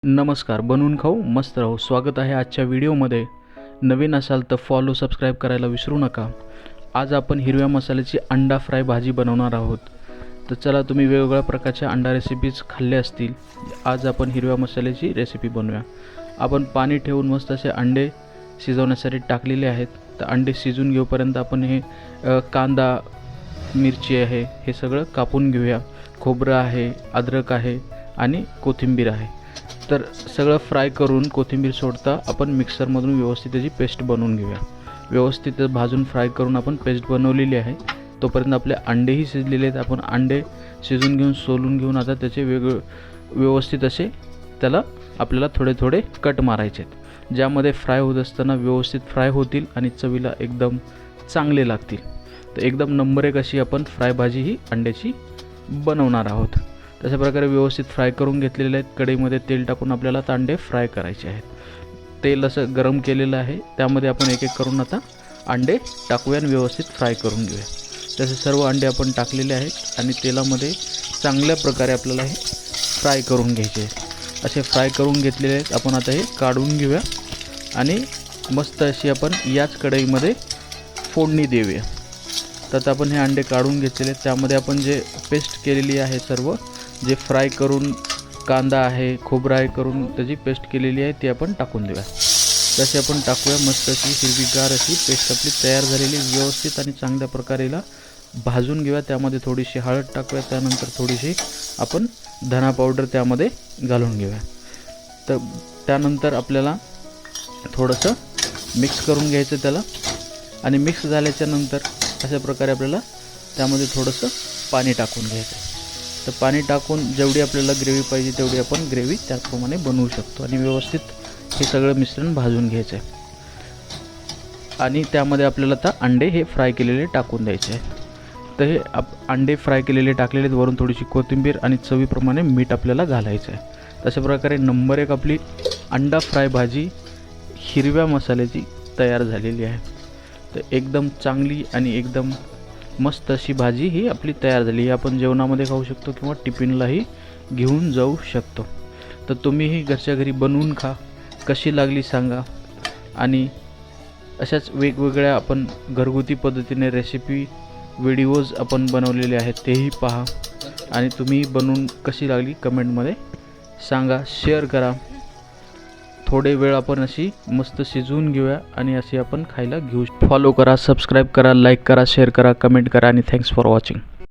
नमस्कार, बनवून खाऊ मस्त राहू. स्वागत आहे आजच्या व्हिडिओमध्ये. नवीन असाल तर फॉलो सबस्क्राईब करायला विसरू नका. आज आपण हिरव्या मसाल्याची अंडा फ्राय भाजी बनवणार आहोत. तर चला, तुम्ही वेगवेगळ्या प्रकारच्या अंडा रेसिपीज खाल्ल्या असतील. आज आपण हिरव्या मसाल्याची रेसिपी बनवूया. आपण पाणी ठेवून मस्त असे अंडे शिजवण्यासाठी टाकलेले आहेत. तर अंडे शिजून घेऊपर्यंत आपण हे कांदा, मिरची आहे हे सगळं कापून घेऊया. खोबरं आहे, अद्रक आहे आणि कोथिंबीर आहे. तर सगळं फ्राय करून कोथिंबीर सोडता आपण मिक्सरमधून व्यवस्थित त्याची पेस्ट बनवून घेऊया. व्यवस्थित भाजून फ्राय करून आपण पेस्ट बनवलेली आहे. तोपर्यंत आपले अंडेही शिजलेले आहेत. आपण अंडे शिजून घेऊन सोलून घेऊन आता त्याचे व्यवस्थित असे त्याला आपल्याला थोडे थोडे कट मारायचे आहेत, ज्यामध्ये फ्राय होत असताना व्यवस्थित फ्राय होतील आणि चवीला एकदम चांगले लागतील. तर एकदम नंबर एक अशी आपण फ्राय भाजी ही अंड्याची बनवणार आहोत. तशा प्रकारे व्यवस्थित फ्राय करून घेतलेले आहेत. कढईमध्ये तेल टाकून आपल्याला अंडे फ्राय करायचे आहेत. तेल असं गरम केलेलं आहे, त्यामध्ये आपण एक एक करून आता अंडे टाकूया आणि व्यवस्थित फ्राय करून घेऊया. तसे सर्व अंडे आपण टाकलेले आहेत आणि तेलामध्ये चांगल्या प्रकारे आपल्याला हे फ्राय करून घ्यायचे आहेत. असे फ्राय करून घेतलेले आहेत. आपण आता हे काढून घेऊया आणि मस्त अशी आपण याच कढईमध्ये फोडणी देऊया. तर आता आपण हे अंडे काढून घेतलेले आहेत. त्यामध्ये आपण जे पेस्ट केलेली आहे, सर्व जे फ्राय करून कांदा आहे, खोबरं आहे करून त्याची पेस्ट केलेली आहे, ती आपण टाकून देऊया. तशी आपण टाकूया. मस्त अशी हिरवीगार अशी पेस्ट आपली तयार झालेली. व्यवस्थित आणि चांगल्या प्रकारे भाजून घेऊया. त्यामध्ये थोडीशी हळद टाकूया. त्यानंतर थोडीशी आपण धना पावडर त्यामध्ये घालून घेऊया. तर त्यानंतर आपल्याला थोडंसं मिक्स करून घ्यायचं त्याला. आणि मिक्स झाल्याच्या नंतर अशा प्रकारे आपल्याला त्यामध्ये थोडंसं पाणी टाकून घ्यायचं. तर पाणी टाकून जेवढी आपल्याला ग्रेव्ही पाहिजे तेवढी आपण ग्रेव्ही त्याप्रमाणे बनवू शकतो. आणि व्यवस्थित हे सगळं मिश्रण भाजून घ्यायचं आहे. आणि त्यामध्ये आपल्याला आता अंडे हे फ्राय केलेले टाकून द्यायचे आहे. तर हे अंडे फ्राय केलेले टाकलेले, वरून थोडीशी कोथिंबीर आणि चवीप्रमाणे मीठ आपल्याला घालायचं आहे. तशा प्रकारे नंबर एक आपली अंडा फ्राय भाजी हिरव्या मसाल्याची तयार झालेली आहे. तर एकदम चांगली आणि एकदम मस्त अशी भाजी ही आपली तयार झाली. ही आपण जेवणामध्ये खाऊ शकतो किंवा टिफिनलाही घेऊन जाऊ शकतो. तर तुम्हीही घरच्या घरी बनवून खा. कशी लागली सांगा. आणि अशाच वेगवेगळ्या आपण घरगुती पद्धतीने रेसिपी व्हिडिओज आपण बनवलेले आहेत, तेही पहा. आणि तुम्ही बनवून कशी लागली कमेंटमध्ये सांगा, शेअर करा. थोडे वेळ आपण अशी मस्त शिजवून घेऊया आणि अशी आपण खायला घेऊ. फॉलो करा, सबस्क्राईब करा, लाईक करा, शेअर करा, कमेंट करा आणि थँक्स फॉर वॉचिंग.